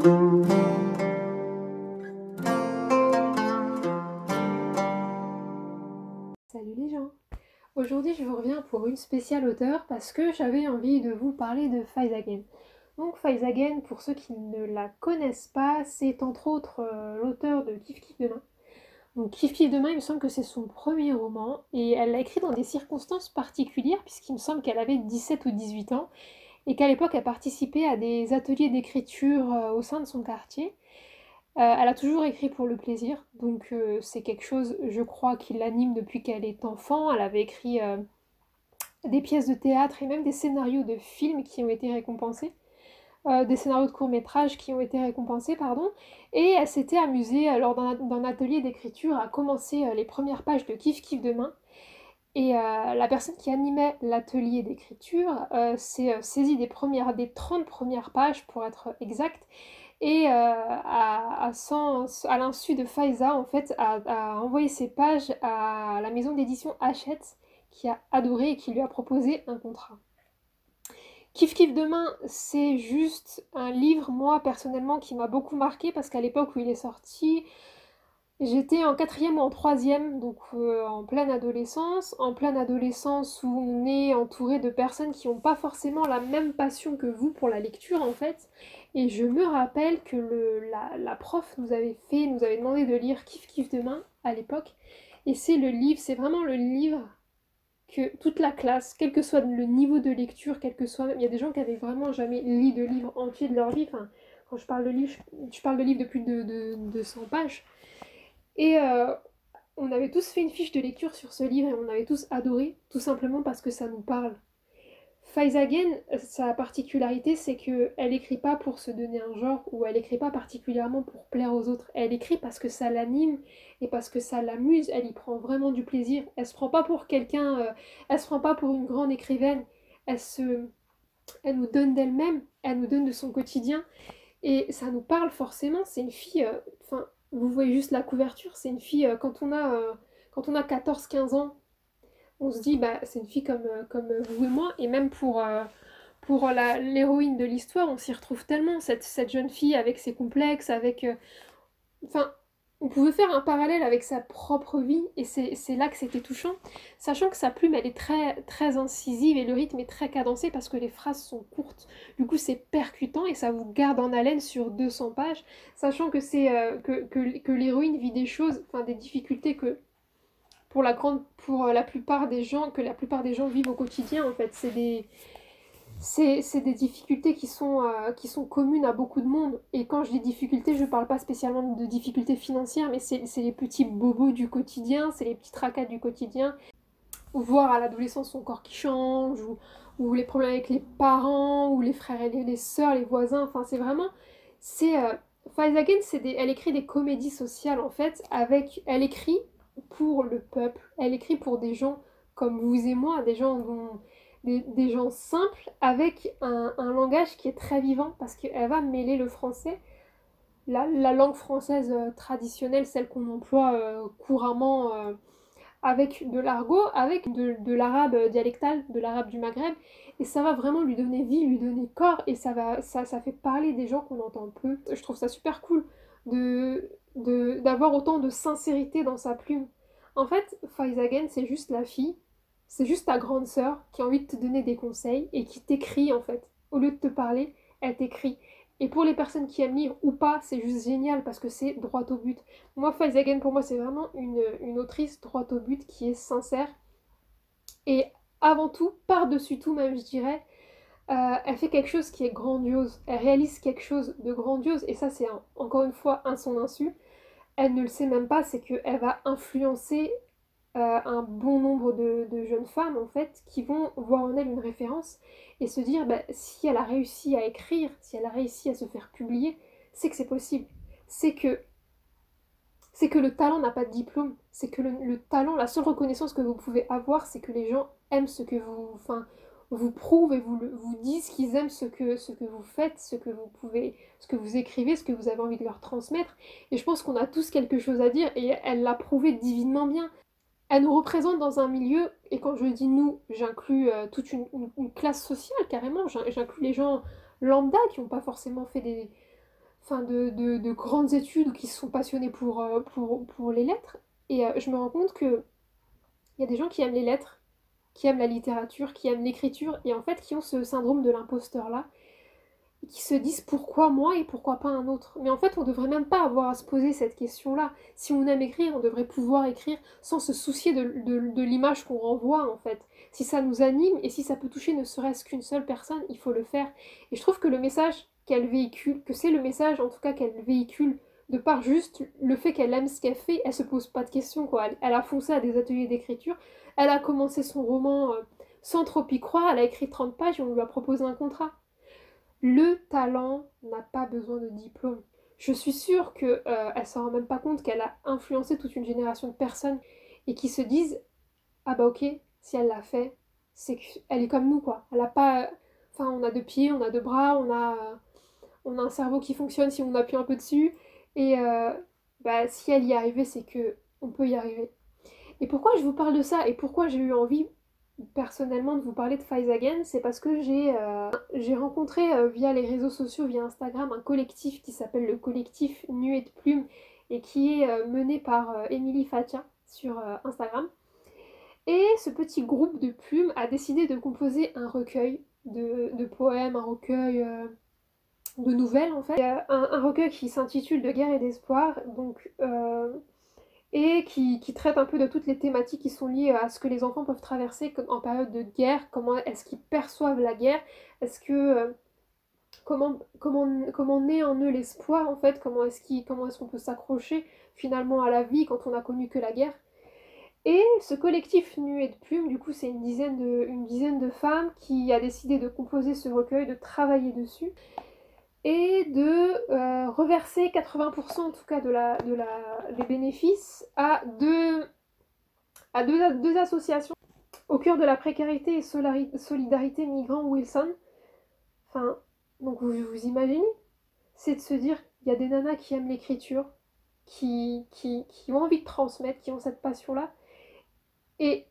Salut les gens! Aujourd'hui je vous reviens pour une spéciale auteure parce que j'avais envie de vous parler de Faiz Again. Donc Faiz Again, pour ceux qui ne la connaissent pas, c'est entre autres l'auteur de Kif Kif Demain. Donc Kif Kif Demain, il me semble que c'est son premier roman et elle l'a écrit dans des circonstances particulières puisqu'il me semble qu'elle avait 17 ou 18 ans et qu'à l'époque elle participait à des ateliers d'écriture au sein de son quartier. Elle a toujours écrit pour le plaisir, donc c'est quelque chose, je crois, qui l'anime depuis qu'elle est enfant. Elle avait écrit des pièces de théâtre et même des scénarios de films qui ont été récompensés, des scénarios de courts-métrages qui ont été récompensés, pardon, et elle s'était amusée lors d'un atelier d'écriture à commencer les premières pages de Kif Kif Demain. Et la personne qui animait l'atelier d'écriture s'est saisie des 30 premières pages pour être exact, et à l'insu de Faiza, en fait, a envoyé ces pages à la maison d'édition Hachette, qui a adoré et qui lui a proposé un contrat. Kif Kif Demain, c'est juste un livre, moi, personnellement, qui m'a beaucoup marqué, parce qu'à l'époque où il est sorti, j'étais en quatrième ou en troisième, donc en pleine adolescence où on est entouré de personnes qui n'ont pas forcément la même passion que vous pour la lecture en fait. Et je me rappelle que la prof nous avait demandé de lire Kif Kif Demain à l'époque. Et c'est vraiment le livre que toute la classe, quel que soit le niveau de lecture, quel que soit, il y a des gens qui avaient vraiment jamais lu de livre entier de leur vie. Enfin, quand je parle de livre, je parle de livres de plus de 100 pages. Et on avait tous fait une fiche de lecture sur ce livre et on avait tous adoré, tout simplement parce que ça nous parle. Faiz Again, sa particularité, c'est qu'elle écrit pas pour se donner un genre ou elle écrit pas particulièrement pour plaire aux autres. Elle écrit parce que ça l'anime et parce que ça l'amuse. Elle y prend vraiment du plaisir. Elle se prend pas pour elle se prend pas pour une grande écrivaine. Elle nous donne d'elle-même, elle nous donne de son quotidien et ça nous parle forcément. C'est une fille, enfin, vous voyez juste la couverture, c'est une fille, quand on a 14-15 ans, on se dit, bah, c'est une fille comme vous et moi, et même pour l'héroïne de l'histoire, on s'y retrouve tellement, cette jeune fille avec ses complexes, Enfin, on pouvait faire un parallèle avec sa propre vie, et c'est là que c'était touchant, sachant que sa plume, elle est très, très incisive, et le rythme est très cadencé, parce que les phrases sont courtes. Du coup, c'est percutant, et ça vous garde en haleine sur 200 pages, sachant que que l'héroïne vit des choses, enfin des difficultés pour la plupart des gens, que la plupart des gens vivent au quotidien, en fait. C'est des difficultés qui sont communes à beaucoup de monde. Et quand je dis difficultés, je parle pas spécialement de difficultés financières, mais c'est les petits bobos du quotidien, c'est les petits tracas du quotidien. Ou voir à l'adolescence son corps qui change, ou les problèmes avec les parents, ou les frères et les sœurs, les voisins. Enfin, c'est vraiment... C'est... Faiz Again, elle écrit des comédies sociales, en fait, elle écrit pour le peuple. Elle écrit pour des gens comme vous et moi, des gens simples, avec un langage qui est très vivant, parce qu'elle va mêler le français, la langue française traditionnelle, celle qu'on emploie couramment avec de l'argot, avec de l'arabe dialectal, de l'arabe du Maghreb, et ça va vraiment lui donner vie, lui donner corps, et ça fait parler des gens qu'on entend peu. Je trouve ça super cool d'avoir autant de sincérité dans sa plume. En fait, Faiz Again, c'est juste la fille, c'est juste ta grande sœur qui a envie de te donner des conseils et qui t'écrit en fait. Au lieu de te parler, elle t'écrit. Et pour les personnes qui aiment lire ou pas, c'est juste génial parce que c'est droit au but. Moi, Faiz Again, pour moi, c'est vraiment une autrice droit au but qui est sincère. Et avant tout, par-dessus tout même, je dirais, elle fait quelque chose qui est grandiose. Elle réalise quelque chose de grandiose. Et ça, c'est encore une fois un son insu. Elle ne le sait même pas, c'est qu'elle va influencer un bon nombre de jeunes femmes, en fait, qui vont voir en elle une référence et se dire, bah, si elle a réussi à écrire, si elle a réussi à se faire publier, c'est que c'est possible. C'est que c'est que le talent n'a pas de diplôme, c'est que le talent, la seule reconnaissance que vous pouvez avoir, c'est que les gens aiment ce que vous prouvent et vous disent qu'ils aiment ce que vous faites, ce que vous écrivez, ce que vous avez envie de leur transmettre. Et je pense qu'on a tous quelque chose à dire et elle l'a prouvé divinement bien. Elle nous représente dans un milieu, et quand je dis nous, j'inclus toute une classe sociale carrément, j'inclus les gens lambda qui n'ont pas forcément fait de grandes études ou qui se sont passionnés pour les lettres. Et je me rends compte que il y a des gens qui aiment les lettres, qui aiment la littérature, qui aiment l'écriture, et en fait qui ont ce syndrome de l'imposteur-là, et qui se disent pourquoi moi et pourquoi pas un autre. Mais en fait, on devrait même pas avoir à se poser cette question-là. Si on aime écrire, on devrait pouvoir écrire sans se soucier de l'image qu'on renvoie, en fait. Si ça nous anime et si ça peut toucher ne serait-ce qu'une seule personne, il faut le faire. Et je trouve que le message qu'elle véhicule, que c'est le message en tout cas qu'elle véhicule, de par juste le fait qu'elle aime ce qu'elle fait, elle se pose pas de questions, quoi. Elle a foncé à des ateliers d'écriture, elle a commencé son roman sans trop y croire, elle a écrit 30 pages et on lui a proposé un contrat. Le talent n'a pas besoin de diplôme. Je suis sûre qu'elle ne s'en rend même pas compte qu'elle a influencé toute une génération de personnes et qui se disent ah bah ok, si elle l'a fait, c'est qu'elle est comme nous quoi. Elle a pas. Enfin, on a deux pieds, on a deux bras, on a un cerveau qui fonctionne si on appuie un peu dessus. Et bah, si elle y est arrivée, c'est que on peut y arriver. Et pourquoi je vous parle de ça et pourquoi j'ai eu envie personnellement de vous parler de Faiz Again, c'est parce que j'ai rencontré via les réseaux sociaux, via Instagram, un collectif qui s'appelle le collectif Nuée de Plumes et qui est mené par Émilie Fatia sur Instagram. Et ce petit groupe de plumes a décidé de composer un recueil de poèmes, un recueil de nouvelles en fait. Un recueil qui s'intitule De guerre et d'espoir, donc et qui traite un peu de toutes les thématiques qui sont liées à ce que les enfants peuvent traverser en période de guerre, comment est-ce qu'ils perçoivent la guerre, est-ce que comment naît en eux l'espoir en fait, comment est-ce qu'on peut s'accrocher finalement à la vie quand on n'a connu que la guerre. Et ce collectif Nuée de Plumes, du coup c'est une dizaine de femmes qui a décidé de composer ce recueil, de travailler dessus et de reverser 80% en tout cas des bénéfices à deux associations au cœur de la précarité et solidarité migrants Wilson. Enfin, donc vous imaginez, c'est de se dire il y a des nanas qui aiment l'écriture, qui ont envie de transmettre, qui ont cette passion-là, et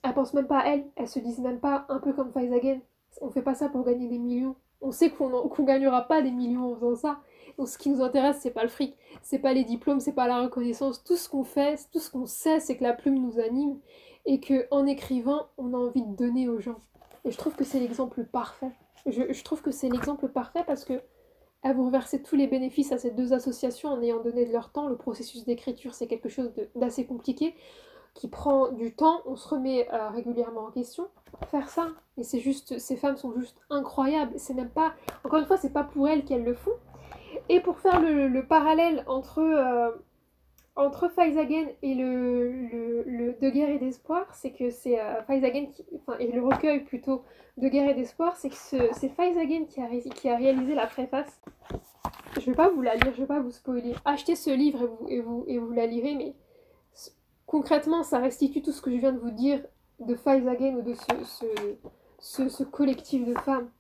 elles pensent même pas à elles se disent même pas un peu comme Faiz Again, on fait pas ça pour gagner des millions. On sait qu'on gagnera pas des millions en faisant ça. Donc ce qui nous intéresse, c'est pas le fric, c'est pas les diplômes, c'est pas la reconnaissance. Tout ce qu'on fait, tout ce qu'on sait, c'est que la plume nous anime et que en écrivant, on a envie de donner aux gens. Et je trouve que c'est l'exemple parfait. Je trouve que c'est l'exemple parfait parce que elles vont reverser tous les bénéfices à ces deux associations en ayant donné de leur temps. Le processus d'écriture, c'est quelque chose d'assez compliqué qui prend du temps, on se remet régulièrement en question. Faire ça, et c'est juste, ces femmes sont juste incroyables. C'est même pas, encore une fois, c'est pas pour elles qu'elles le font. Et pour faire le parallèle entre Faiz Again et le De guerre et d'espoir, c'est que c'est Faiz Again enfin, et le recueil plutôt De guerre et d'espoir, c'est que c'est Faiz Again qui a réalisé la préface. Je vais pas vous la lire, je vais pas vous spoiler. Achetez ce livre et vous la lirez, mais concrètement, ça restitue tout ce que je viens de vous dire de Faiz Again ou de ce collectif de femmes.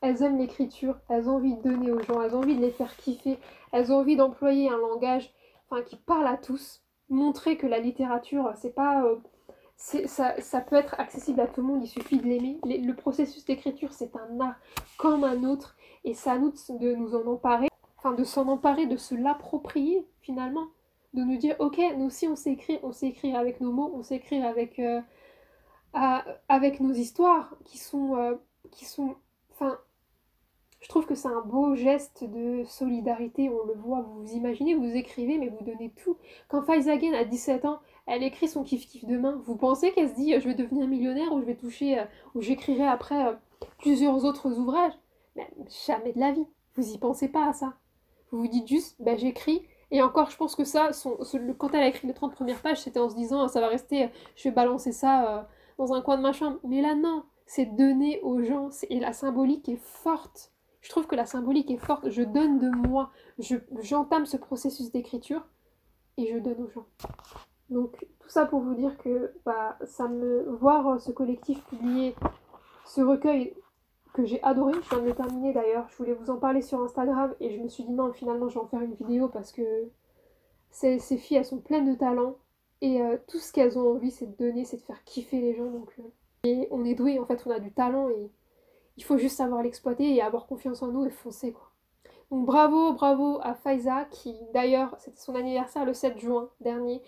Elles aiment l'écriture, elles ont envie de donner aux gens, elles ont envie de les faire kiffer, elles ont envie d'employer un langage qui parle à tous. Montrer que la littérature, c'est pas, ça peut être accessible à tout le monde, il suffit de l'aimer. Le processus d'écriture, c'est un art comme un autre, et c'est à nous de nous en emparer, de s'en emparer, de se l'approprier finalement. De nous dire, ok, nous aussi on sait écrire avec nos mots, on sait écrire avec nos histoires qui sont, enfin, je trouve que c'est un beau geste de solidarité, on le voit, vous imaginez, vous écrivez, mais vous donnez tout. Quand Faiz Again a 17 ans, elle écrit son kiff-kiff demain, vous pensez qu'elle se dit je vais devenir millionnaire ou je vais toucher, ou j'écrirai après plusieurs autres ouvrages? Mais jamais de la vie, vous y pensez pas à ça. Vous vous dites juste, bah, j'écris, et encore je pense que ça, quand elle a écrit les 30 premières pages, c'était en se disant ça va rester, je vais balancer ça dans un coin de ma chambre. Mais là non, c'est donner aux gens, et la symbolique est forte. Je trouve que la symbolique est forte. Je donne de moi. J'entame ce processus d'écriture et je donne aux gens. Donc tout ça pour vous dire que voir ce collectif publier ce recueil que j'ai adoré, je viens de le terminer d'ailleurs, je voulais vous en parler sur Instagram et je me suis dit non, finalement je vais en faire une vidéo parce que ces filles elles sont pleines de talent et tout ce qu'elles ont envie c'est de donner, c'est de faire kiffer les gens. Donc et on est doué en fait, on a du talent et il faut juste savoir l'exploiter et avoir confiance en nous et foncer quoi. Donc bravo, bravo à Faiza qui d'ailleurs c'était son anniversaire le 7 juin dernier.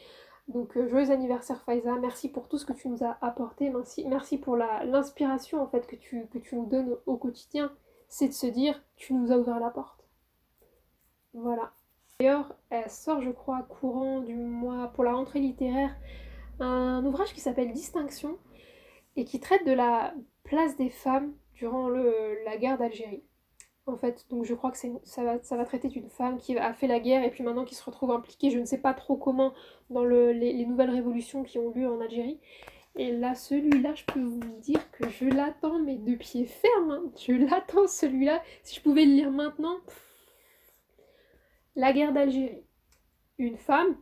Donc joyeux anniversaire Faiza, merci pour tout ce que tu nous as apporté, merci pour l'inspiration en fait que tu nous donnes au quotidien. C'est de se dire tu nous as ouvert la porte. Voilà. D'ailleurs, elle sort je crois courant du mois pour la rentrée littéraire un ouvrage qui s'appelle Distinction et qui traite de la place des femmes durant la guerre d'Algérie. En fait, donc je crois que ça va traiter d'une femme qui a fait la guerre et puis maintenant qui se retrouve impliquée, je ne sais pas trop comment, dans les nouvelles révolutions qui ont lieu en Algérie. Et là, celui-là, je peux vous dire que je l'attends, mais de pied ferme, hein. Je l'attends celui-là. Si je pouvais le lire maintenant, la guerre d'Algérie. Une femme,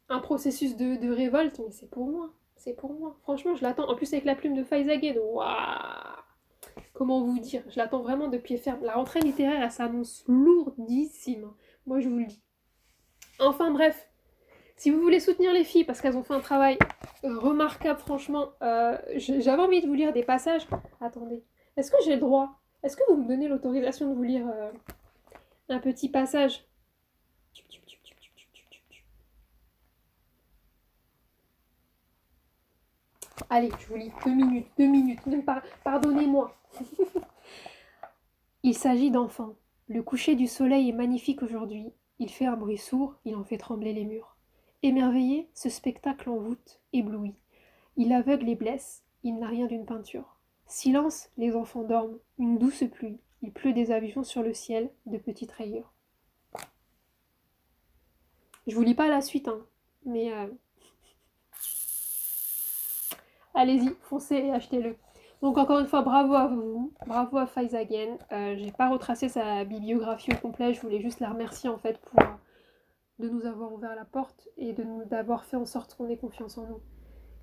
un processus de révolte, mais c'est pour moi. C'est pour moi. Franchement, je l'attends. En plus, avec la plume de Faiza Gued, waouh! Comment vous dire, je l'attends vraiment de pied ferme. La rentrée littéraire, elle s'annonce lourdissime. Moi, je vous le dis. Enfin bref, si vous voulez soutenir les filles parce qu'elles ont fait un travail remarquable, franchement, j'avais envie de vous lire des passages. Attendez, est-ce que j'ai le droit? Est-ce que vous me donnez l'autorisation de vous lire un petit passage? Allez, je vous lis 2 minutes, pardonnez-moi. Il s'agit d'enfants. Le coucher du soleil est magnifique aujourd'hui. Il fait un bruit sourd, il en fait trembler les murs. Émerveillé, ce spectacle envoûte, éblouit. Il aveugle et blesse, il n'a rien d'une peinture. Silence, les enfants dorment, une douce pluie. Il pleut des avions sur le ciel, de petites rayures. Je vous lis pas la suite, hein, mais allez-y, foncez et achetez-le. Donc encore une fois, bravo à vous, bravo à Faiza Gued. J'ai pas retracé sa bibliographie au complet, je voulais juste la remercier en fait pour de nous avoir ouvert la porte et d'avoir fait en sorte qu'on ait confiance en nous.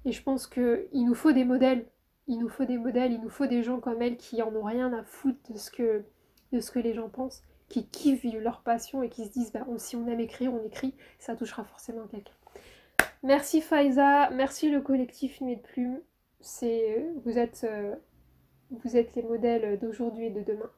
Et je pense qu'il nous faut des modèles, il nous faut des modèles, il nous faut des gens comme elle qui en ont rien à foutre de ce que les gens pensent, qui kiffent leur passion et qui se disent bah, si on aime écrire, on écrit, ça touchera forcément quelqu'un. Merci Faiza, merci le collectif Nuit de Plume. Vous êtes les modèles d'aujourd'hui et de demain.